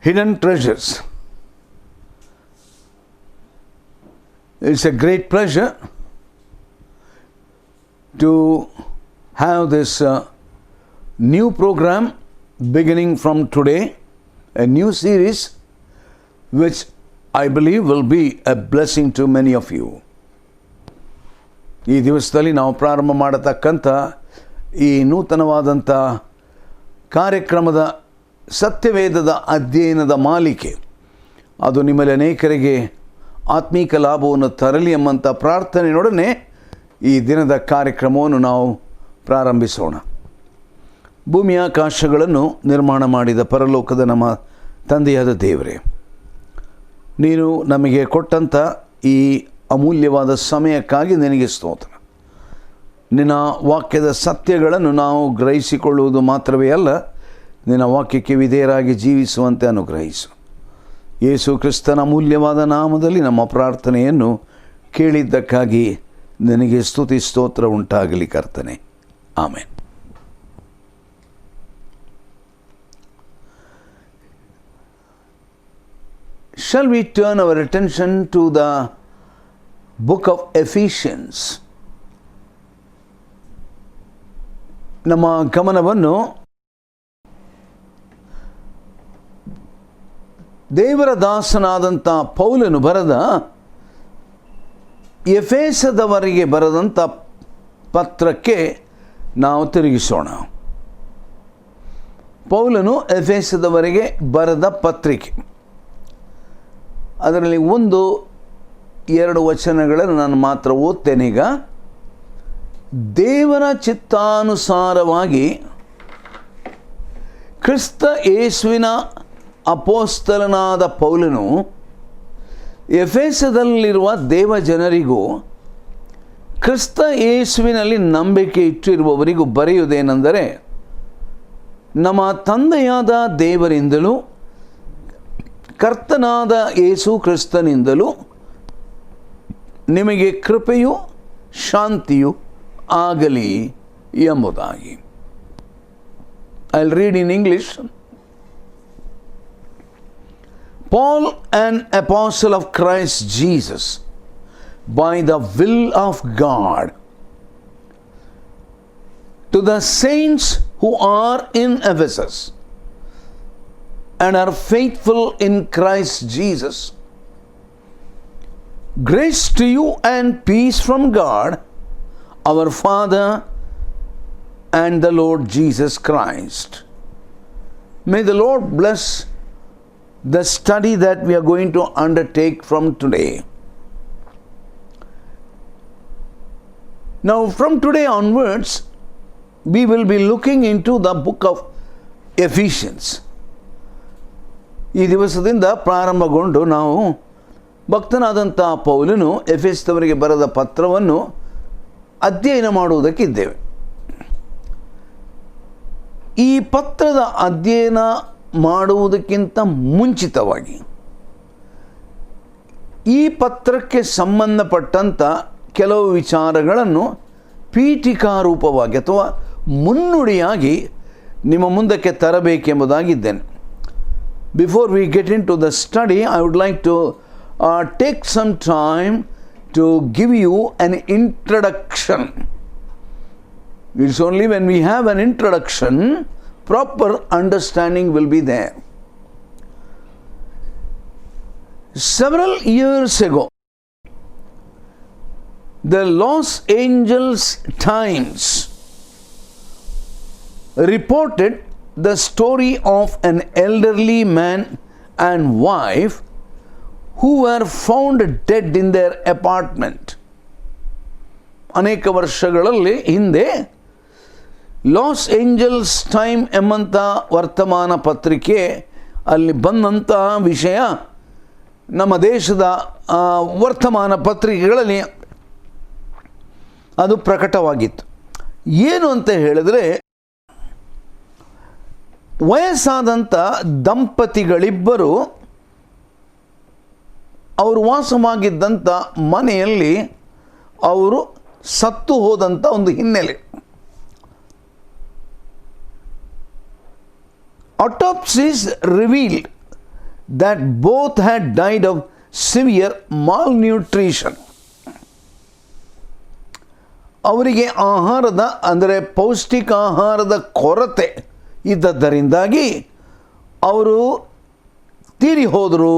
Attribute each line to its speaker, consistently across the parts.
Speaker 1: hidden treasures. It's a great pleasure to have this new program beginning from today, a new series which I believe will be a blessing to many of you. ಈ ದಿವಸದಲ್ಲಿ ನಾವು ಪ್ರಾರಂಭ ಮಾಡತಕ್ಕಂಥ ಈ ನೂತನವಾದಂಥ ಕಾರ್ಯಕ್ರಮದ ಸತ್ಯವೇದದ ಅಧ್ಯಯನದ ಮಾಲಿಕೆ ಅದು ನಿಮ್ಮಲ್ಲಿ ಅನೇಕರಿಗೆ ಆತ್ಮೀಕ ಲಾಭವನ್ನು ತರಲಿ ಎಂಬಂಥ ಪ್ರಾರ್ಥನೆಯೊಡನೆ ಈ ದಿನದ ಕಾರ್ಯಕ್ರಮವನ್ನು ನಾವು ಪ್ರಾರಂಭಿಸೋಣ. ಭೂಮಿಯಾಕಾಶಗಳನ್ನು ನಿರ್ಮಾಣ ಮಾಡಿದ ಪರಲೋಕದ ನಮ್ಮ ತಂದೆಯಾದ ದೇವರೇ, ನೀನು ನಮಗೆ ಕೊಟ್ಟಂಥ ಈ ಅಮೂಲ್ಯವಾದ ಸಮಯಕ್ಕಾಗಿ ನಿನಗೆ ಸ್ತೋತ್ರ. ನಿನ್ನ ವಾಕ್ಯದ ಸತ್ಯಗಳನ್ನು ನಾವು ಗ್ರಹಿಸಿಕೊಳ್ಳುವುದು ಮಾತ್ರವೇ ಅಲ್ಲ, ನಿನ್ನ ವಾಕ್ಯಕ್ಕೆ ವಿಧೇಯರಾಗಿ ಜೀವಿಸುವಂತೆ ಅನುಗ್ರಹಿಸು. ಯೇಸು ಕ್ರಿಸ್ತನ ಅಮೂಲ್ಯವಾದ ನಾಮದಲ್ಲಿ ನಮ್ಮ ಪ್ರಾರ್ಥನೆಯನ್ನು ಕೇಳಿದ್ದಕ್ಕಾಗಿ ನಿನಗೆ ಸ್ತುತಿ ಸ್ತೋತ್ರ ಉಂಟಾಗಲಿ ಕರ್ತನೆ. Amen. Shall we turn our attention to the book of Ephesians? ನಮ್ಮ ಗಮನವನ್ನು ದೇವರ ದಾಸನಾದಂಥ ಪೌಲನು ಬರೆದ ಎಫೆಸದವರಿಗೆ ಬರೆದಂಥ ಪತ್ರಕ್ಕೆ ನಾವು ತಿರುಗಿಸೋಣ. ಪೌಲನು ಎಫೆಸದವರಿಗೆ ಬರೆದ ಪತ್ರಿಕೆ, ಅದರಲ್ಲಿ 1-2 ವಚನಗಳನ್ನು ನಾನು ಮಾತ್ರ ಓದ್ತೇನೀಗ. ದೇವರ ಚಿತ್ತಾನುಸಾರವಾಗಿ ಕ್ರಿಸ್ತ ಯೇಸುವಿನ ಅಪೋಸ್ತಲನಾದ ಪೌಲನು ಎಫೆಸದಲ್ಲಿರುವ ದೇವಜನರಿಗೂ ಕ್ರಿಸ್ತ ಯೇಸುವಿನಲ್ಲಿ ನಂಬಿಕೆ ಇಟ್ಟಿರುವವರಿಗೂ ಬರೆಯುವುದೇನೆಂದರೆ, ನಮ್ಮ ತಂದೆಯಾದ ದೇವರಿಂದಲೂ ಕರ್ತನಾದ ಯೇಸು ಕ್ರಿಸ್ತನಿಂದಲೂ ನಿಮಗೆ ಕೃಪೆಯು ಶಾಂತಿಯು ಆಗಲಿ ಎಂಬುದಾಗಿ. I'll read in English. Paul, an apostle of Christ Jesus, by the will of God, to the saints who are in Ephesus and are faithful in Christ Jesus, grace to you and peace from God, our Father, and the Lord Jesus Christ. May the Lord bless the study that we are going to undertake from today. Now, from today onwards, we will be looking into the book of Ephesians. ಈ ದಿವಸದಿಂದ ಪ್ರಾರಂಭಗೊಂಡು ನಾವು ಭಕ್ತನಾದಂಥ ಪೌಲನು ಎಫೆಸದವರಿಗೆ ಬರೆದ ಪತ್ರವನ್ನು ಅಧ್ಯಯನ ಮಾಡುವುದಕ್ಕಿದ್ದೇವೆ. ಈ ಪತ್ರದ ಅಧ್ಯಯನ ಮಾಡುವುದಕ್ಕಿಂತ ಮುಂಚಿತವಾಗಿ ಈ ಪತ್ರಕ್ಕೆ ಸಂಬಂಧಪಟ್ಟಂಥ ಕೆಲವು ವಿಚಾರಗಳನ್ನು ಪೀಠಿಕಾರೂಪವಾಗಿ ಅಥವಾ ಮುನ್ನುಡಿಯಾಗಿ ನಿಮ್ಮ ಮುಂದಕ್ಕೆ ತರಬೇಕೆಂಬುದಾಗಿದ್ದೇನೆ. Before we get into the study, I would like to take some time to give you an introduction. It's only when we have an introduction, proper understanding will be there. Several years ago, the Los Angeles Times reported the story of an elderly man and wife who were found dead in their apartment. ಅನೇಕ ವರ್ಷಗಳಲ್ಲಿ ಹಿಂದೆ loss angels time ಎಂಬಂಥ ವರ್ತಮಾನ ಪತ್ರಿಕೆ ಅಲ್ಲಿ ಬಂದಂಥ ವಿಷಯ ನಮ್ಮ ದೇಶದ ವರ್ತಮಾನ ಪತ್ರಿಕೆಗಳಲ್ಲಿ ಅದು ಪ್ರಕಟವಾಗಿತ್ತು. ಏನು ಅಂತ ಹೇಳಿದ್ರೆ, ವಯಸ್ಸಾದಂಥ ದಂಪತಿಗಳಿಬ್ಬರು ಅವರು ವಾಸವಾಗಿದ್ದಂಥ ಮನೆಯಲ್ಲಿ ಅವರು ಸತ್ತು ಹೋದಂಥ ಒಂದು ಹಿನ್ನೆಲೆ. Autopsies revealed that both had died of severe malnutrition. ಅವರಿಗೆ ಆಹಾರದ ಅಂದರೆ ಪೌಷ್ಟಿಕ ಆಹಾರದ ಕೊರತೆ ಇದ್ದದ್ದರಿಂದಾಗಿ ಅವರು ತೀರಿ ಹೋದರು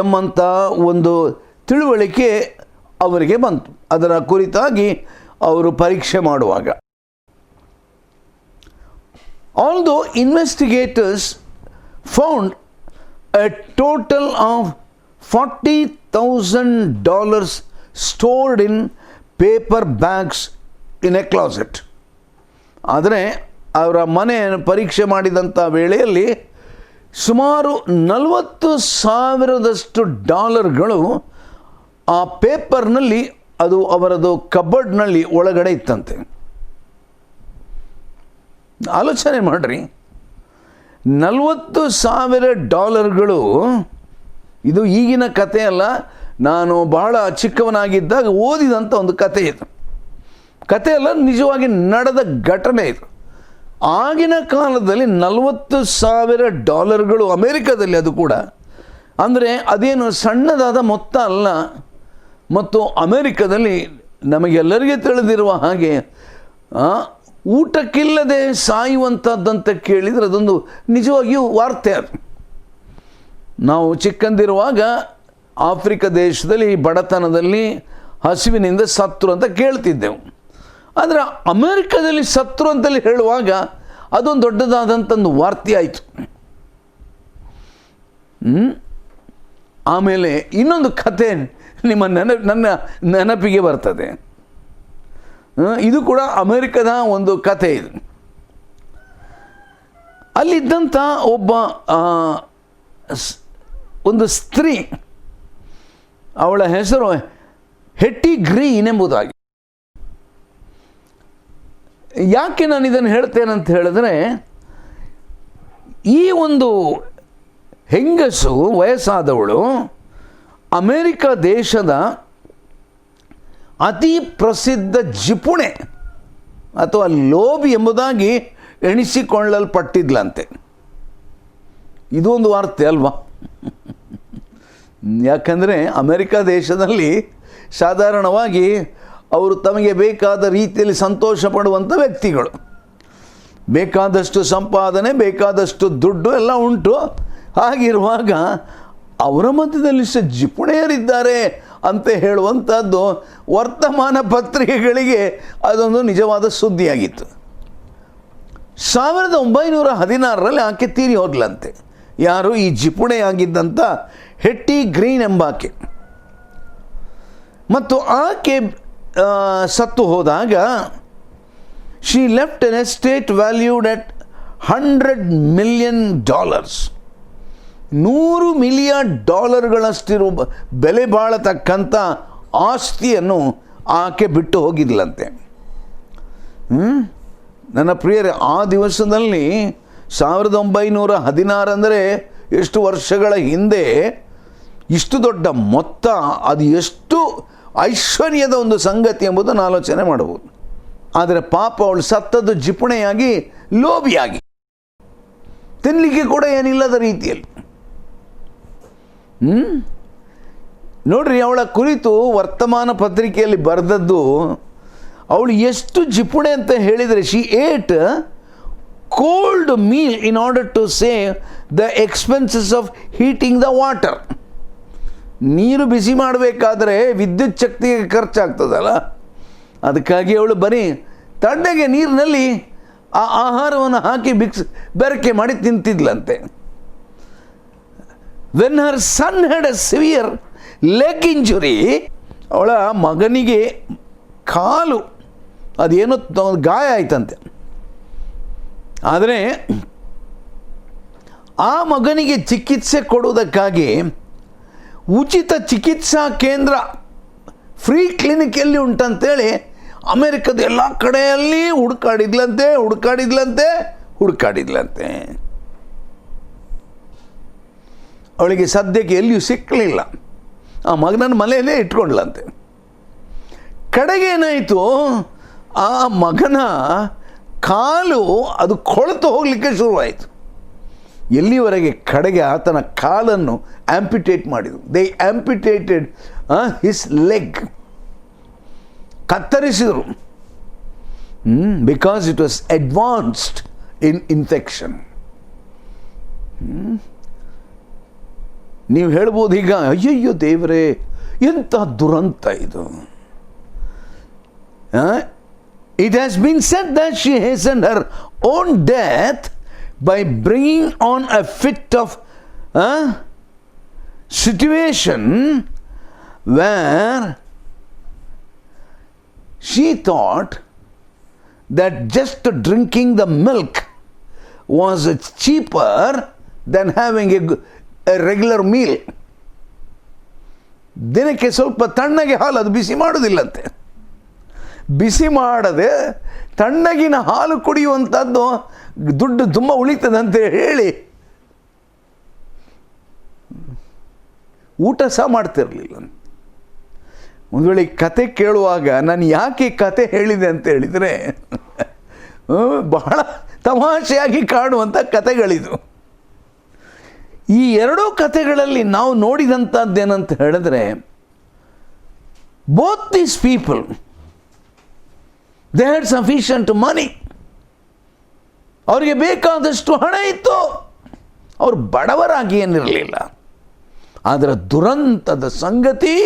Speaker 1: ಎಂಬಂಥ ಒಂದು ತಿಳುವಳಿಕೆ ಅವರಿಗೆ ಬಂತು. ಅದರ ಕುರಿತಾಗಿ ಅವರು ಪರೀಕ್ಷೆ ಮಾಡುವಾಗ, although investigators found a total of $40,000 stored in paper bags in a closet. ಆದರೆ ಅವರ ಮನೆಯನ್ನು ಪರೀಕ್ಷೆ ಮಾಡಿದಂಥ ವೇಳೆಯಲ್ಲಿ ಸುಮಾರು $40,000 ಆ ಪೇಪರ್ನಲ್ಲಿ, ಅದು ಅವರದು ಕಬರ್ಡ್ನಲ್ಲಿ ಒಳಗಡೆ ಇತ್ತಂತೆ. ಆಲೋಚನೆ ಮಾಡಿರಿ, $40,000. ಇದು ಈಗಿನ ಕತೆ ಅಲ್ಲ, ನಾನು ಬಹಳ ಚಿಕ್ಕವನಾಗಿದ್ದಾಗ ಓದಿದಂಥ ಒಂದು ಕತೆ ಇದು. ಕತೆ ಅಲ್ಲ, ನಿಜವಾಗಿ ನಡೆದ ಘಟನೆ ಇದು. ಆಗಿನ ಕಾಲದಲ್ಲಿ $40,000 ಅಮೇರಿಕಾದಲ್ಲಿ, ಅದು ಕೂಡ ಅಂದರೆ ಅದೇನು ಸಣ್ಣದಾದ ಮೊತ್ತ ಅಲ್ಲ. ಮತ್ತು ಅಮೇರಿಕಾದಲ್ಲಿ ನಮಗೆಲ್ಲರಿಗೆ ತಿಳಿದಿರುವ ಹಾಗೆ ಊಟಕ್ಕಿಲ್ಲದೆ ಸಾಯುವಂಥದ್ದಂತ ಕೇಳಿದರೆ ಅದೊಂದು ನಿಜವಾಗಿಯೂ ವಾರ್ತೆ. ಅದು ನಾವು ಚಿಕ್ಕಂದಿರುವಾಗ ಆಫ್ರಿಕಾ ದೇಶದಲ್ಲಿ ಬಡತನದಲ್ಲಿ ಹಸಿವಿನಿಂದ ಸತ್ರು ಅಂತ ಕೇಳ್ತಿದ್ದೆವು. ಆದರೆ ಅಮೇರಿಕಾದಲ್ಲಿ ಸತ್ರು ಅಂತಲ್ಲಿ ಹೇಳುವಾಗ ಅದೊಂದು ದೊಡ್ಡದಾದಂಥದ್ದು ವಾರ್ತೆ ಆಯಿತು. ಆಮೇಲೆ ಇನ್ನೊಂದು ಕತೆ ನನ್ನ ನೆನಪಿಗೆ ಬರ್ತದೆ. ಇದು ಕೂಡ ಅಮೇರಿಕದ ಒಂದು ಕತೆ. ಇದು ಅಲ್ಲಿದ್ದಂಥ ಒಂದು ಸ್ತ್ರೀ, ಅವಳ ಹೆಸರು ಹೆಟ್ಟಿ ಗ್ರೀನ್ ಎಂಬುದಾಗಿ. ಯಾಕೆ ನಾನು ಇದನ್ನು ಹೇಳ್ತೇನಂತ ಹೇಳಿದ್ರೆ, ಈ ಒಂದು ಹೆಂಗಸು ವಯಸ್ಸಾದವಳು ಅಮೇರಿಕ ದೇಶದ ಅತಿ ಪ್ರಸಿದ್ಧ ಜಿಪುಣೆ ಅಥವಾ ಲೋಬಿ ಎಂಬುದಾಗಿ ಎಣಿಸಿಕೊಳ್ಳಲ್ಪಟ್ಟಿದ್ಲಂತೆ. ಇದು ಒಂದು ವಾರ್ತೆ ಅಲ್ವಾ? ಯಾಕಂದರೆ ಅಮೇರಿಕ ದೇಶದಲ್ಲಿ ಸಾಧಾರಣವಾಗಿ ಅವರು ತಮಗೆ ಬೇಕಾದ ರೀತಿಯಲ್ಲಿ ಸಂತೋಷ ಪಡುವಂಥ ವ್ಯಕ್ತಿಗಳು. ಬೇಕಾದಷ್ಟು ಸಂಪಾದನೆ, ಬೇಕಾದಷ್ಟು ದುಡ್ಡು ಎಲ್ಲ ಉಂಟು. ಹಾಗಿರುವಾಗ ಅವರ ಮಧ್ಯದಲ್ಲಿ ಜಿಪುಣೆಯರಿದ್ದಾರೆ ಅಂತ ಹೇಳುವಂಥದ್ದು ವರ್ತಮಾನ ಪತ್ರಿಕೆಗಳಿಗೆ ಅದೊಂದು ನಿಜವಾದ ಸುದ್ದಿಯಾಗಿತ್ತು. 1916 ಆಕೆ ತೀರಿ ಹೋದ್ಲಂತೆ. ಯಾರು? ಈ ಜಿಪುಣೆಯಾಗಿದ್ದಂಥ ಹೆಟ್ಟಿ ಗ್ರೀನ್ ಎಂಬಾಕೆ. ಮತ್ತು ಆಕೆ ಸತ್ತು ಹೋದಾಗ she left N estate valued at $100 million. $100 million ಬೆಲೆ ಬಾಳತಕ್ಕಂಥ ಆಸ್ತಿಯನ್ನು ಆಕೆ ಬಿಟ್ಟು ಹೋಗಿದ್ಲಂತೆ. ನನ್ನ ಪ್ರಿಯರೇ, ಆ ದಿವಸದಲ್ಲಿ 1916 ಅಂದರೆ ಎಷ್ಟು ವರ್ಷಗಳ ಹಿಂದೆ ಇಷ್ಟು ದೊಡ್ಡ ಮೊತ್ತ, ಅದು ಎಷ್ಟು ಐಶ್ವರ್ಯದ ಒಂದು ಸಂಗತಿ ಎಂಬುದನ್ನು ಆಲೋಚನೆ ಮಾಡಬಹುದು. ಆದರೆ ಪಾಪ ಅವಳು ಸತ್ತದ್ದು ಜಿಪುಣೆಯಾಗಿ, ಲೋಭಿಯಾಗಿ, ತಿನ್ನಲಿಕ್ಕೆ ಕೂಡ ಏನಿಲ್ಲದ ರೀತಿಯಲ್ಲಿ. ನೋಡ್ರಿ, ಅವಳ ಕುರಿತು ವರ್ತಮಾನ ಪತ್ರಿಕೆಯಲ್ಲಿ ಬರೆದದ್ದು, ಅವಳು ಎಷ್ಟು ಜಿಪುಣೆ ಅಂತ ಹೇಳಿದರೆ, she ate cold meal in order to save the expenses of heating the water. ನೀರು ಬಿಸಿ ಮಾಡಬೇಕಾದ್ರೆ ವಿದ್ಯುತ್ ಶಕ್ತಿಗೆ ಖರ್ಚಾಗ್ತದಲ್ಲ, ಅದಕ್ಕಾಗಿ ಅವಳು ಬರೀ ತಣ್ಣಗೆ ನೀರಿನಲ್ಲಿ ಆ ಆಹಾರವನ್ನು ಹಾಕಿ ಬೆರಕೆ ಮಾಡಿ ತಿಂತಿದ್ಲಂತೆ. When her son had a severe leg injury, ಅವಳ ಮಗನಿಗೆ ಕಾಲು ಅದೇನೋ ಗಾಯ ಆಯ್ತಂತೆ. ಆದರೆ ಆ ಮಗನಿಗೆ ಚಿಕಿತ್ಸೆ ಕೊಡುವುದಕ್ಕಾಗಿ ಉಚಿತ ಚಿಕಿತ್ಸಾ ಕೇಂದ್ರ, ಫ್ರೀ ಕ್ಲಿನಿಕ್ ಎಲ್ಲಿ ಉಂಟಂತೇಳಿ ಅಮೇರಿಕದ ಎಲ್ಲ ಕಡೆಯಲ್ಲಿ ಹುಡುಕಾಡಿದ್ಲಂತೆ. ಅವಳಿಗೆ ಸದ್ಯಕ್ಕೆ ಎಲ್ಲಿಯೂ ಸಿಕ್ಕಲಿಲ್ಲ. ಆ ಮಗನನ್ನು ಮನೆಯಲ್ಲೇ ಇಟ್ಕೊಂಡ್ಲಂತೆ. ಕಡೆಗೆ ಏನಾಯಿತು, ಆ ಮಗನ ಕಾಲು ಅದು ಕೊಳೆತು ಹೋಗಲಿಕ್ಕೆ ಶುರುವಾಯಿತು. ಎಲ್ಲಿವರೆಗೆ ಕಡೆಗೆ ಆತನ ಕಾಲನ್ನು ಆಂಪಿಟೇಟ್ ಮಾಡಿದರು. ದೇ ಆಂಪಿಟೇಟೆಡ್ ಹಿಸ್ ಲೆಗ್, ಕತ್ತರಿಸಿದರು. Because it was advanced in infection. ನೀವು ಹೇಳ್ಬೋದು ಈಗ, ಅಯ್ಯಯ್ಯೋ ದೇವರೇ ಎಂಥ ದುರಂತ ಇದು. It has been said that she hastened her own death by bringing on a fit of situation where she thought that just drinking the milk was cheaper than having a regular meal. ದಿನಕ್ಕೆ ಸ್ವಲ್ಪ ತಣ್ಣಗೆ ಹಾಲು, ಅದು ಬಿಸಿ ಮಾಡೋದಿಲ್ಲಂತೆ. ಬಿಸಿ ಮಾಡದೆ ತಣ್ಣಗಿನ ಹಾಲು ಕುಡಿಯುವಂಥದ್ದು ದುಡ್ಡು ತುಂಬ ಉಳಿತದಂತೆ ಹೇಳಿ ಊಟ ಸಹ ಮಾಡ್ತಿರಲಿಲ್ಲ. ಒಂದು ವೇಳೆ ಕತೆ ಕೇಳುವಾಗ ನಾನು ಯಾಕೆ ಕತೆ ಹೇಳಿದೆ ಅಂತ ಹೇಳಿದರೆ ಬಹಳ ತಮಾಷೆಯಾಗಿ ಕಾಣುವಂಥ ಕತೆಗಳಿದು. ಈ ಎರಡೂ ಕತೆಗಳಲ್ಲಿ ನಾವು ನೋಡಿದಂಥದ್ದೇನಂತ ಹೇಳಿದ್ರೆ, both these people they had sufficient money. ಅವರಿಗೆ ಬೇಕಾದಷ್ಟು ಹಣ ಇತ್ತು, ಅವರು ಬಡವರಾಗಿ ಏನಿರಲಿಲ್ಲ. ಆದರೆ ದುರಂತದ ಸಂಗತಿ,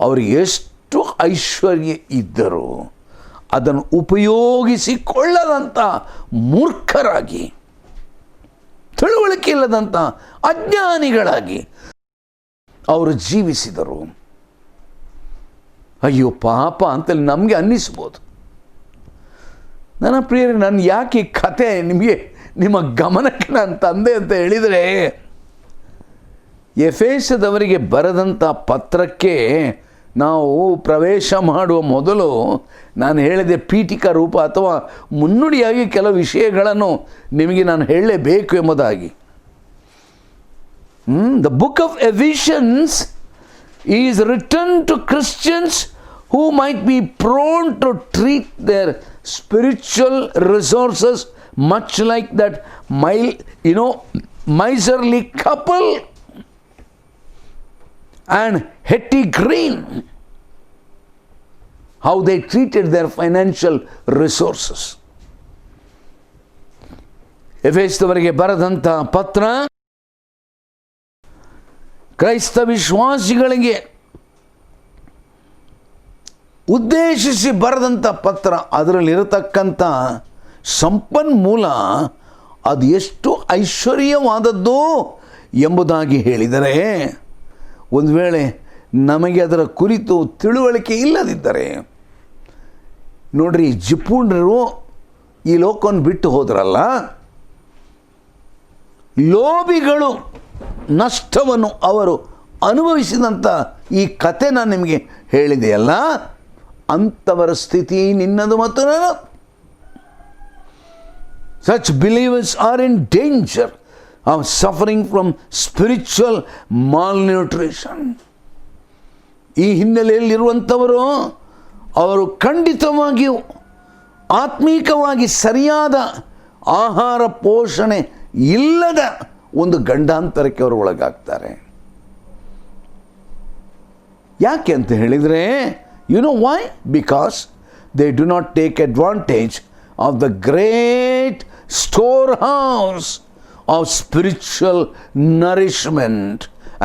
Speaker 1: ಅವರಿಗೆ ಎಷ್ಟು ಐಶ್ವರ್ಯ ಇದ್ದರೂ ಅದನ್ನು ಉಪಯೋಗಿಸಿಕೊಳ್ಳದಂಥ ಮೂರ್ಖರಾಗಿ, ತಿಳುವಳಿಕೆ ಇಲ್ಲದಂಥ ಅಜ್ಞಾನಿಗಳಾಗಿ ಅವರು ಜೀವಿಸಿದರು. ಅಯ್ಯೋ ಪಾಪ ಅಂತೇಳಿ ನಮಗೆ ಅನ್ನಿಸ್ಬೋದು. ನನ್ನ ಪ್ರಿಯರೇ, ನಾನು ಯಾಕೆ ಈ ಕತೆ ನಿಮ್ಮ ಗಮನಕ್ಕೆ ನಾನು ತಂದೆ ಅಂತ ಹೇಳಿದರೆ, ಎಫೆಸದವರಿಗೆ ಬರೆದಂಥ ಪತ್ರಕ್ಕೆ ನಾವು ಪ್ರವೇಶ ಮಾಡುವ ಮೊದಲು ನಾನು ಹೇಳಿದೆ ಪೀಠಿಕಾ ರೂಪ ಅಥವಾ ಮುನ್ನುಡಿಯಾಗಿ ಕೆಲವು ವಿಷಯಗಳನ್ನು ನಿಮಗೆ ನಾನು ಹೇಳಲೇಬೇಕು ಎಂಬುದಾಗಿ. The book of Ephesians is written to Christians who might be prone to treat their spiritual resources much like that miserly couple and Hetty Green, how they treated their financial resources. ಎಫೆಸದವರಿಗೆ ಬರೆದಂಥ ಪತ್ರ ಕ್ರೈಸ್ತ ವಿಶ್ವಾಸಿಗಳಿಗೆ ಉದ್ದೇಶಿಸಿ ಬರೆದಂಥ ಪತ್ರ. ಅದರಲ್ಲಿರತಕ್ಕಂಥ ಸಂಪನ್ಮೂಲ ಅದು ಎಷ್ಟು ಐಶ್ವರ್ಯವಾದದ್ದು ಎಂಬುದಾಗಿ ಹೇಳಿದರೆ, ಒಂದು ವೇಳೆ ನಮಗೆ ಅದರ ಕುರಿತು ತಿಳುವಳಿಕೆ ಇಲ್ಲದಿದ್ದರೆ, ನೋಡ್ರಿ, ಜಿಪುಣರು ಈ ಲೋಕವನ್ನು ಬಿಟ್ಟು ಹೋದ್ರಲ್ಲ, ಲೋಭಿಗಳು ನಷ್ಟವನ್ನು ಅವರು ಅನುಭವಿಸಿದಂಥ ಈ ಕತೆ ನಾನು ನಿಮಗೆ ಹೇಳಿದೆಯಲ್ಲ, ಅಂಥವರ ಸ್ಥಿತಿ ನಿನ್ನದು ಮತ್ತು ನಾನು. Such believers are in danger of suffering from spiritual malnutrition. ಈ ಹಿನ್ನೆಲೆಯಲ್ಲಿರುವಂಥವರು ಅವರು ಖಂಡಿತವಾಗಿಯೂ ಆತ್ಮೀಕವಾಗಿ ಸರಿಯಾದ ಆಹಾರ ಪೋಷಣೆ ಇಲ್ಲದ ಒಂದು ಗಂಡಾಂತರಕ್ಕೆ ಅವರು ಒಳಗಾಗ್ತಾರೆ. ಯಾಕೆ ಅಂತ ಹೇಳಿದರೆ, you know why? Because they do not take advantage of the great storehouse of spiritual nourishment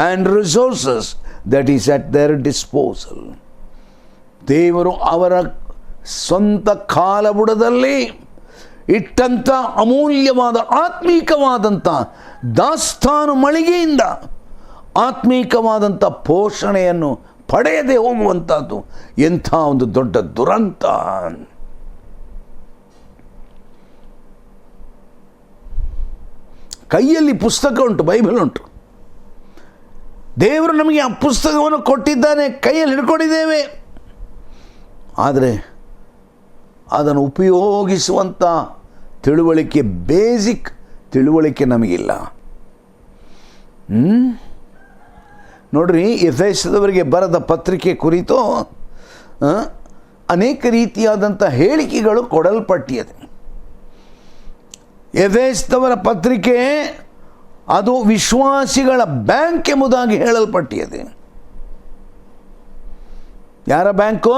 Speaker 1: and resources that is at their disposal. ದೇವರು ಅವರ ಸ್ವಂತ ಕಾಲಬುಡದಲ್ಲಿ ಇಟ್ಟಂಥ ಅಮೂಲ್ಯವಾದ ಆತ್ಮೀಕವಾದಂಥ ದಾಸ್ತಾನು ಮಳಿಗೆಯಿಂದ ಆತ್ಮೀಕವಾದಂಥ ಪೋಷಣೆಯನ್ನು ಪಡೆಯದೆ ಹೋಗುವಂಥದ್ದು ಎಂಥ ಒಂದು ದೊಡ್ಡ ದುರಂತ. ಕೈಯಲ್ಲಿ ಪುಸ್ತಕ ಉಂಟು, ಬೈಬಲ್ ಉಂಟು. ದೇವರು ನಮಗೆ ಆ ಪುಸ್ತಕವನ್ನು ಕೊಟ್ಟಿದ್ದಾನೆ, ಕೈಯಲ್ಲಿ ಹಿಡ್ಕೊಂಡಿದ್ದೇವೆ. ಆದರೆ ಅದನ್ನು ಉಪಯೋಗಿಸುವಂಥ ತಿಳುವಳಿಕೆ, ಬೇಸಿಕ್ ತಿಳುವಳಿಕೆ ನಮಗಿಲ್ಲ. ನೋಡ್ರಿ, ಎಫೆಸದವರಿಗೆ ಬರೆದ ಪತ್ರಿಕೆ ಕುರಿತು ಅನೇಕ ರೀತಿಯಾದಂಥ ಹೇಳಿಕೆಗಳು ಕೊಡಲ್ಪಟ್ಟಿದೆ. ಎಫೆಸದವರ ಪತ್ರಿಕೆ ಅದು ವಿಶ್ವಾಸಿಗಳ ಬ್ಯಾಂಕ್ ಎಂಬುದಾಗಿ ಹೇಳಲ್ಪಟ್ಟಿದೆ. ಯಾರ ಬ್ಯಾಂಕು?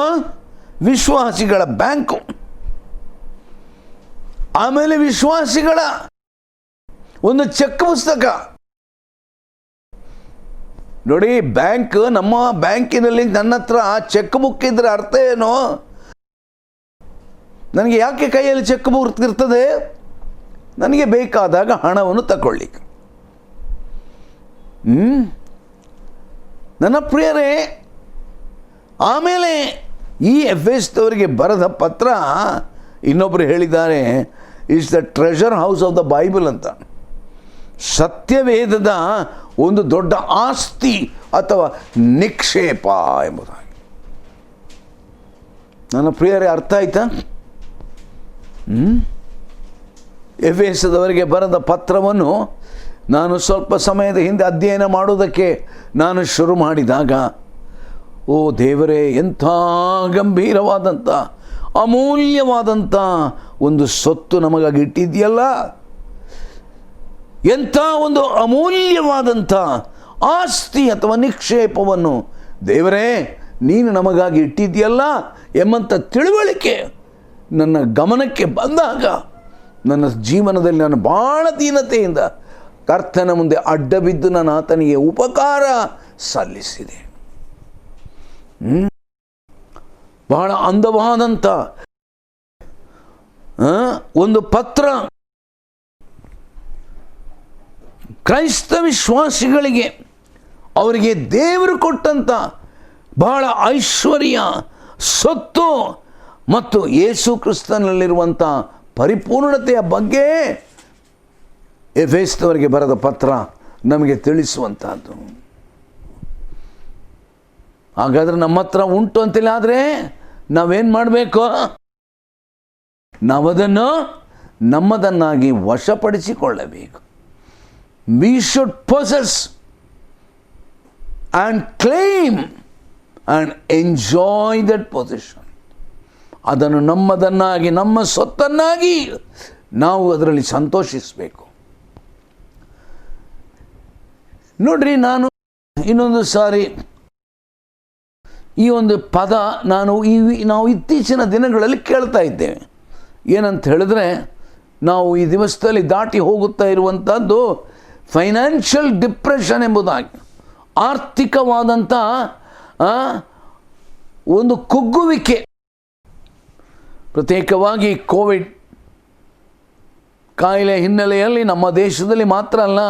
Speaker 1: ವಿಶ್ವಾಸಿಗಳ ಬ್ಯಾಂಕು. ಆಮೇಲೆ ವಿಶ್ವಾಸಿಗಳ ಒಂದು ಚೆಕ್ ಪುಸ್ತಕ. ನೋಡಿ, ಬ್ಯಾಂಕ್, ನಮ್ಮ ಬ್ಯಾಂಕಿನಲ್ಲಿ ನನ್ನ ಹತ್ರ ಚೆಕ್ ಬುಕ್ ಇದ್ರೆ ಅರ್ಥ ಏನು? ನನಗೆ ಯಾಕೆ ಕೈಯಲ್ಲಿ ಚೆಕ್ ಬುಕ್ ಇರ್ತದೆ? ನನಗೆ ಬೇಕಾದಾಗ ಹಣವನ್ನು ತಗೊಳ್ಳಿಕ್ಕೆ. ನನ್ನ ಪ್ರಿಯರೇ, ಆಮೇಲೆ ಈ ಎಫೆಸದವರಿಗೆ ಬರೆದ ಪತ್ರ ಇನ್ನೊಬ್ಬರು ಹೇಳಿದ್ದಾರೆ, it's the treasure house of the Bible ಅಂತ. ಸತ್ಯವೇದದ ಒಂದು ದೊಡ್ಡ ಆಸ್ತಿ ಅಥವಾ ನಿಕ್ಷೇಪ ಎಂಬುದಾಗಿ. ನನ್ನ ಪ್ರಿಯರೇ, ಅರ್ಥ ಆಯ್ತಾ? ಎಫೆಸದವರಿಗೆ ಬರೆದ ಪತ್ರವನ್ನು ನಾನು ಸ್ವಲ್ಪ ಸಮಯದ ಹಿಂದೆ ಅಧ್ಯಯನ ಮಾಡುವುದಕ್ಕೆ ನಾನು ಶುರು ಮಾಡಿದಾಗ, ಓ ದೇವರೇ, ಎಂಥ ಗಂಭೀರವಾದಂಥ ಅಮೂಲ್ಯವಾದಂಥ ಒಂದು ಸೊತ್ತು ನಮಗಾಗಿ ಇಟ್ಟಿದೆಯಲ್ಲ, ಎಂಥ ಒಂದು ಅಮೂಲ್ಯವಾದಂಥ ಆಸ್ತಿ ಅಥವಾ ನಿಕ್ಷೇಪವನ್ನು ದೇವರೇ ನೀನು ನಮಗಾಗಿ ಇಟ್ಟಿದೆಯಲ್ಲ ಎಂಬಂಥ ತಿಳುವಳಿಕೆ ನನ್ನ ಗಮನಕ್ಕೆ ಬಂದಾಗ ನನ್ನ ಜೀವನದಲ್ಲಿ ನಾನು ಭಾಳ ದೀನತೆಯಿಂದ ಕರ್ತನ ಮುಂದೆ ಅಡ್ಡ ಬಿದ್ದು ನಾನು ಆತನಿಗೆ ಉಪಕಾರ ಸಲ್ಲಿಸಿದೆ. ಬಹಳ ಅಂದವಾದಂಥ ಒಂದು ಪತ್ರ ಕ್ರೈಸ್ತ ವಿಶ್ವಾಸಿಗಳಿಗೆ, ಅವರಿಗೆ ದೇವರು ಕೊಟ್ಟಂಥ ಬಹಳ ಐಶ್ವರ್ಯ, ಸೊತ್ತು ಮತ್ತು ಯೇಸು ಕ್ರಿಸ್ತನಲ್ಲಿರುವಂಥ ಪರಿಪೂರ್ಣತೆಯ ಬಗ್ಗೆ ಎಫೆಸದವರಿಗೆ ಬರೆದ ಪತ್ರ ನಮಗೆ ತಿಳಿಸುವಂಥದ್ದು. ಹಾಗಾದರೆ ನಮ್ಮ ಹತ್ರ ಉಂಟು ಅಂತಿಲ್ಲ, ಆದರೆ ನಾವೇನು ಮಾಡಬೇಕು? ನಾವದನ್ನು ನಮ್ಮದನ್ನಾಗಿ ವಶಪಡಿಸಿಕೊಳ್ಳಬೇಕು. We should possess and claim and enjoy that position. ಅದನ್ನು ನಮ್ಮದನ್ನಾಗಿ, ನಮ್ಮ ಸೊತ್ತನ್ನಾಗಿ ನಾವು ಅದರಲ್ಲಿ ಸಂತೋಷಿಸಬೇಕು. ನೋಡ್ರಿ, ನಾನು ಇನ್ನೊಂದು ಸಾರಿ ಈ ಒಂದು ಪದ ನಾವು ಇತ್ತೀಚಿನ ದಿನಗಳಲ್ಲಿ ಕೇಳ್ತಾ ಇದ್ದೇವೆ. ಏನಂತ ಹೇಳಿದ್ರೆ, ನಾವು ಈ ದಿವಸದಲ್ಲಿ ದಾಟಿ ಹೋಗುತ್ತಾ ಇರುವಂಥದ್ದು ಫೈನಾನ್ಷಿಯಲ್ ಡಿಪ್ರೆಷನ್ ಎಂಬುದಾಗಿ, ಆರ್ಥಿಕವಾದಂಥ ಒಂದು ಕುಗ್ಗುವಿಕೆ. ಪ್ರತ್ಯೇಕವಾಗಿ ಕೋವಿಡ್ ಕಾಯಿಲೆ ಹಿನ್ನೆಲೆಯಲ್ಲಿ ನಮ್ಮ ದೇಶದಲ್ಲಿ ಮಾತ್ರ ಅಲ್ಲ,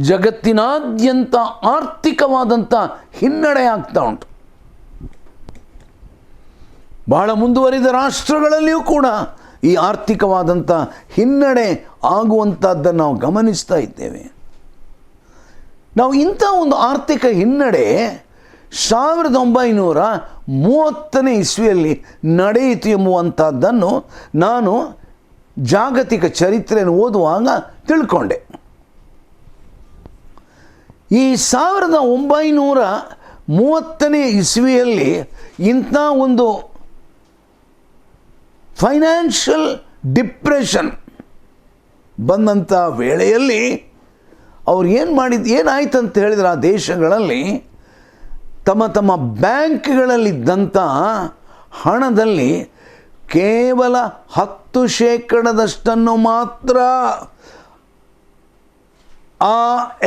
Speaker 1: ಜಗತ್ತಿನಾದ್ಯಂತ ಆರ್ಥಿಕವಾದಂಥ ಹಿನ್ನಡೆ ಆಗ್ತಾ ಉಂಟು. ಬಹಳ ಮುಂದುವರಿದ ರಾಷ್ಟ್ರಗಳಲ್ಲಿಯೂ ಕೂಡ ಈ ಆರ್ಥಿಕವಾದಂಥ ಹಿನ್ನಡೆ ಆಗುವಂಥದ್ದನ್ನು ನಾವು ಗಮನಿಸ್ತಾ ಇದ್ದೇವೆ. ನಾವು ಇಂಥ ಒಂದು ಆರ್ಥಿಕ ಹಿನ್ನಡೆ 1930ನೇ ಇಸ್ವಿಯಲ್ಲಿ ನಡೆಯಿತು ಎಂಬುವಂಥದ್ದನ್ನು ನಾನು ಜಾಗತಿಕ ಚರಿತ್ರೆಯನ್ನು ಓದುವಾಗ ತಿಳ್ಕೊಂಡೆ. ಈ 1930ನೇ ಇಸ್ವಿಯಲ್ಲಿ ಇಂಥ ಒಂದು ಫೈನಾನ್ಷಿಯಲ್ ಡಿಪ್ರೆಷನ್ ಬಂದಂಥ ವೇಳೆಯಲ್ಲಿ ಅವ್ರು ಏನಾಯ್ತು ಅಂತ ಹೇಳಿದ್ರೆ, ಆ ದೇಶಗಳಲ್ಲಿ ತಮ್ಮ ತಮ್ಮ ಬ್ಯಾಂಕ್ಗಳಲ್ಲಿದ್ದಂಥ ಹಣದಲ್ಲಿ ಕೇವಲ 10% ಮಾತ್ರ ಆ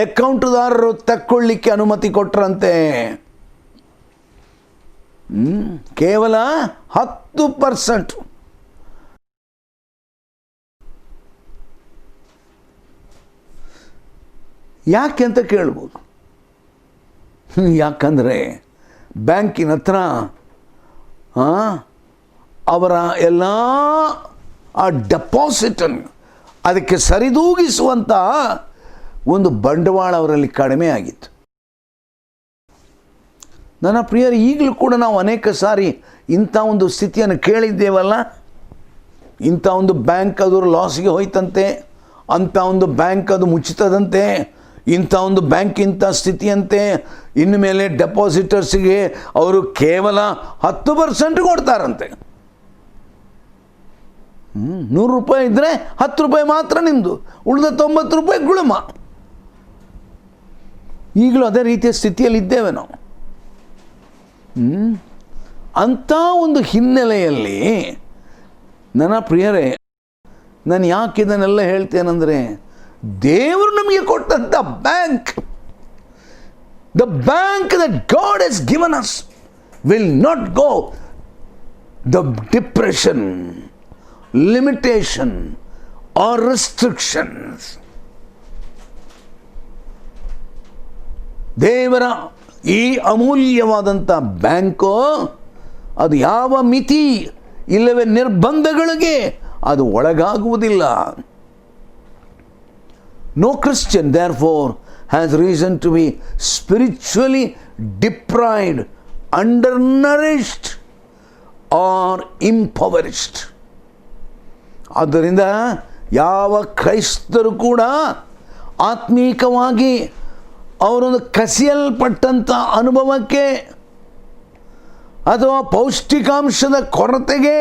Speaker 1: ಅಕೌಂಟ್ದಾರರು ತಕ್ಕೊಳ್ಳಿಕ್ಕೆ ಅನುಮತಿ ಕೊಟ್ರಂತೆ. ಕೇವಲ 10%. ಯಾಕೆ ಅಂತ ಕೇಳ್ಬೋದು. ಯಾಕಂದರೆ ಬ್ಯಾಂಕಿನ ಹತ್ರ ಅವರ ಎಲ್ಲ ಆ ಡೆಪಾಸಿಟನ್ನು ಅದಕ್ಕೆ ಸರಿದೂಗಿಸುವಂಥ ಒಂದು ಬಂಡವಾಳ ಅವರಲ್ಲಿ ಕಡಿಮೆ ಆಗಿತ್ತು. ನನ್ನ ಪ್ರಿಯರು, ಈಗಲೂ ಕೂಡ ನಾವು ಅನೇಕ ಸಾರಿ ಇಂಥ ಒಂದು ಸ್ಥಿತಿಯನ್ನು ಕೇಳಿದ್ದೇವಲ್ಲ. ಇಂಥ ಒಂದು ಬ್ಯಾಂಕ್ ಅದು ಲಾಸ್ಗೆ ಹೋಯ್ತಂತೆ, ಅಂಥ ಒಂದು ಬ್ಯಾಂಕ್ ಅದು ಮುಚ್ಚುತ್ತದಂತೆ, ಇಂಥ ಒಂದು ಬ್ಯಾಂಕ್ ಇಂಥ ಸ್ಥಿತಿಯಂತೆ, ಇನ್ನು ಮೇಲೆ ಡೆಪಾಸಿಟರ್ಸ್ಗೆ ಅವರು ಕೇವಲ 10% ಕೊಡ್ತಾರಂತೆ. 100 ಇದ್ದರೆ 10 ರೂಪಾಯಿ ಮಾತ್ರ ನಿಮ್ಮದು, ಉಳಿದ 90 ರೂಪಾಯಿ ಗುಳುಮ. ಈಗಲೂ ಅದೇ ರೀತಿಯ ಸ್ಥಿತಿಯಲ್ಲಿ ಇದ್ದೇವೆ ನಾವು. ಅಂಥ ಒಂದು ಹಿನ್ನೆಲೆಯಲ್ಲಿ ನನ್ನ ಪ್ರಿಯರೇ, ನಾನು ಯಾಕೆ ಇದನ್ನೆಲ್ಲ ಹೇಳ್ತೇನೆಂದರೆ, ದೇವರು ನಮಗೆ ಕೊಟ್ಟಂಥ bank, the bank that God has given us will not go the depression, limitation or restrictions. ದೇವರ ಈ ಅಮೂಲ್ಯವಾದಂಥ ಬ್ಯಾಂಕು ಅದು ಯಾವ ಮಿತಿ ಇಲ್ಲವೇ ನಿರ್ಬಂಧಗಳಿಗೆ ಅದು ಒಳಗಾಗುವುದಿಲ್ಲ. No Christian therefore has reason to be spiritually deprived, undernourished or impoverished. ಆದ್ದರಿಂದ ಯಾವ ಕ್ರೈಸ್ತರು ಕೂಡ ಆತ್ಮೀಕವಾಗಿ ಅವರೊಂದು ಕಸಿಯಲ್ಪಟ್ಟಂಥ ಅನುಭವಕ್ಕೆ ಅಥವಾ ಪೌಷ್ಟಿಕಾಂಶದ ಕೊರತೆಗೆ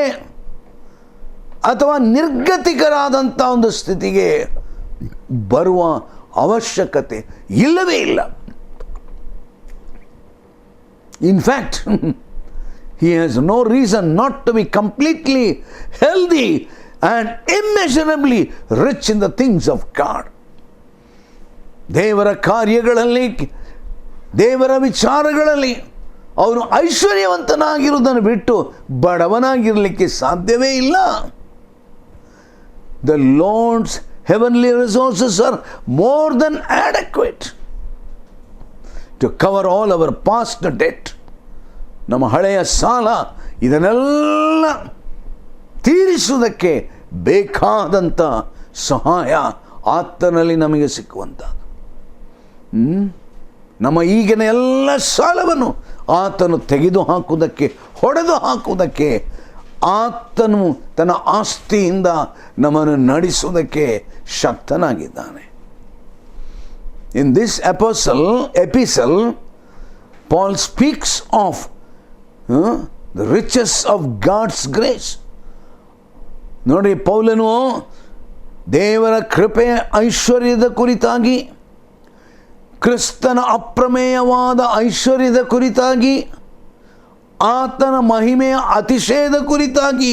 Speaker 1: ಅಥವಾ ನಿರ್ಗತಿಕರಾದಂಥ ಒಂದು ಸ್ಥಿತಿಗೆ ಬರುವ ಅವಶ್ಯಕತೆ ಇಲ್ಲವೇ ಇಲ್ಲ. In fact he has no reason not to be completely healthy and immeasurably rich in the things of God. ದೇವರ ಕಾರ್ಯಗಳಲ್ಲಿ, ದೇವರ ವಿಚಾರಗಳಲ್ಲಿ ಅವನು ಐಶ್ವರ್ಯವಂತನಾಗಿರುವುದನ್ನು ಬಿಟ್ಟು ಬಡವನಾಗಿರಲಿಕ್ಕೆ ಸಾಧ್ಯವೇ ಇಲ್ಲ. The Lord's heavenly resources are more than adequate to cover all our past debt. ನಮ್ಮ ಹಳೆಯ ಸಾಲ ಇದನ್ನೆಲ್ಲ ತೀರಿಸುವುದಕ್ಕೆ ಬೇಕಾದಂಥ ಸಹಾಯ ಆತನಲ್ಲಿ ನಮಗೆ ಸಿಕ್ಕುವಂಥದ್ದು. ನಮ್ಮ ಈಗಿನ ಎಲ್ಲ ಸಾಲವನ್ನು ಆತನು ತೆಗೆದು ಹಾಕುವುದಕ್ಕೆ, ಹೊಡೆದು ಹಾಕುವುದಕ್ಕೆ, ಆತನು ತನ್ನ ಆಸ್ತಿಯಿಂದ ನಮ್ಮನ್ನು ನಡೆಸುವುದಕ್ಕೆ ಶಕ್ತನಾಗಿದ್ದಾನೆ. In this epistle Paul speaks of the riches of God's grace. ನೋಡಿ, ಪೌಲನು ದೇವರ ಕೃಪೆಯ ಐಶ್ವರ್ಯದ ಕುರಿತಾಗಿ, ಕ್ರಿಸ್ತನ ಅಪ್ರಮೇಯವಾದ ಐಶ್ವರ್ಯದ ಕುರಿತಾಗಿ, ಆತನ ಮಹಿಮೆಯ ಅತಿಶಯದ ಕುರಿತಾಗಿ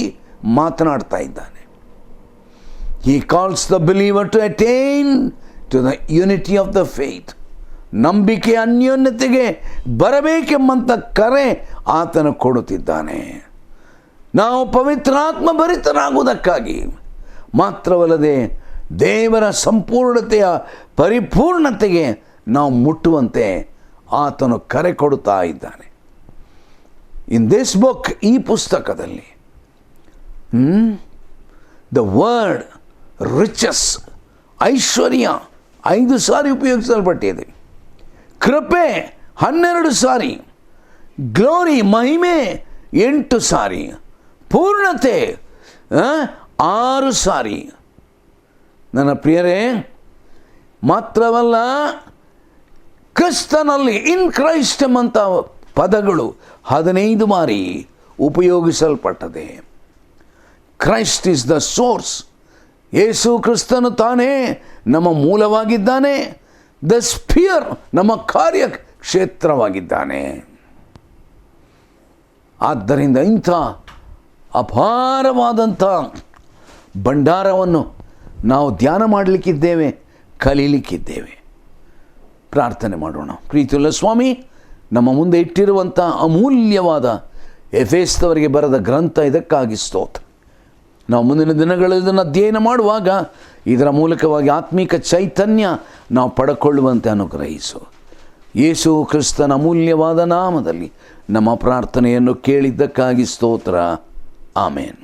Speaker 1: ಮಾತನಾಡ್ತಾ ಇದ್ದಾನೆ. He calls the believer to attain to the unity of the faith. ನಂಬಿಕೆ ಅನ್ಯೋನ್ಯತೆಗೆ ಬರಬೇಕೆಂಬಂಥ ಕರೆ ಆತನು ಕೊಡುತ್ತಿದ್ದಾನೆ. ನಾವು ಪವಿತ್ರಾತ್ಮ ಭರಿತರಾಗುವುದಕ್ಕಾಗಿ ಮಾತ್ರವಲ್ಲದೆ ದೇವರ ಸಂಪೂರ್ಣತೆಯ ಪರಿಪೂರ್ಣತೆಗೆ ನಾವು ಮುಟ್ಟುವಂತೆ ಆತನು ಕರೆ ಕೊಡುತ್ತಾ ಇದ್ದಾನೆ. ಇನ್ ದಿಸ್ ಬುಕ್, ಈ ಪುಸ್ತಕದಲ್ಲಿ ದ ವರ್ಡ್ ರಿಚಸ್, ಐಶ್ವರ್ಯ 5 ಸಾರಿ ಉಪಯೋಗಿಸಲ್ಪಟ್ಟಿದೆ, ಕೃಪೆ 12 ಸಾರಿ, ಗ್ಲೋರಿ ಮಹಿಮೆ 8 ಸಾರಿ, ಪೂರ್ಣತೆ 6 ಸಾರಿ. ನನ್ನ ಪ್ರಿಯರೇ, ಮಾತ್ರವಲ್ಲ, ಕ್ರಿಸ್ತನಲ್ಲಿ, ಇನ್ ಕ್ರೈಸ್ಟ್ ಎಂಬಂಥ ಪದಗಳು 15 ಬಾರಿ ಉಪಯೋಗಿಸಲ್ಪಟ್ಟದೆ. Christ is the source. ಯೇಸು ಕ್ರಿಸ್ತನು ತಾನೇ ನಮ್ಮ ಮೂಲವಾಗಿದ್ದಾನೆ. ದ ಸ್ಪಿಯರ್, ನಮ್ಮ ಕಾರ್ಯ ಕ್ಷೇತ್ರವಾಗಿದ್ದಾನೆ. ಆದ್ದರಿಂದ ಇಂಥ ಅಪಾರವಾದಂಥ ಭಂಡಾರವನ್ನು ನಾವು ಧ್ಯಾನ ಮಾಡಲಿಕ್ಕಿದ್ದೇವೆ, ಕಲೀಲಿಕ್ಕಿದ್ದೇವೆ. ಪ್ರಾರ್ಥನೆ ಮಾಡೋಣ. ಪ್ರೀತಿಯುಳ್ಳ ಸ್ವಾಮಿ, ನಮ್ಮ ಮುಂದೆ ಇಟ್ಟಿರುವಂಥ ಅಮೂಲ್ಯವಾದ ಎಫೆಸದವರಿಗೆ ಬರೆದ ಗ್ರಂಥ ಇದಕ್ಕಾಗಿ ಸ್ತೋತ್ರ. ನಾವು ಮುಂದಿನ ದಿನಗಳಲ್ಲಿ ಇದನ್ನು ಅಧ್ಯಯನ ಮಾಡುವಾಗ ಇದರ ಮೂಲಕವಾಗಿ ಆತ್ಮಿಕ ಚೈತನ್ಯ ನಾವು ಪಡ್ಕೊಳ್ಳುವಂತೆ ಅನುಗ್ರಹಿಸು. ಯೇಸು ಕ್ರಿಸ್ತನ ಅಮೂಲ್ಯವಾದ ನಾಮದಲ್ಲಿ ನಮ್ಮ ಪ್ರಾರ್ಥನೆಯನ್ನು ಕೇಳಿದ್ದಕ್ಕಾಗಿ ಸ್ತೋತ್ರ. ಆಮೇನ್.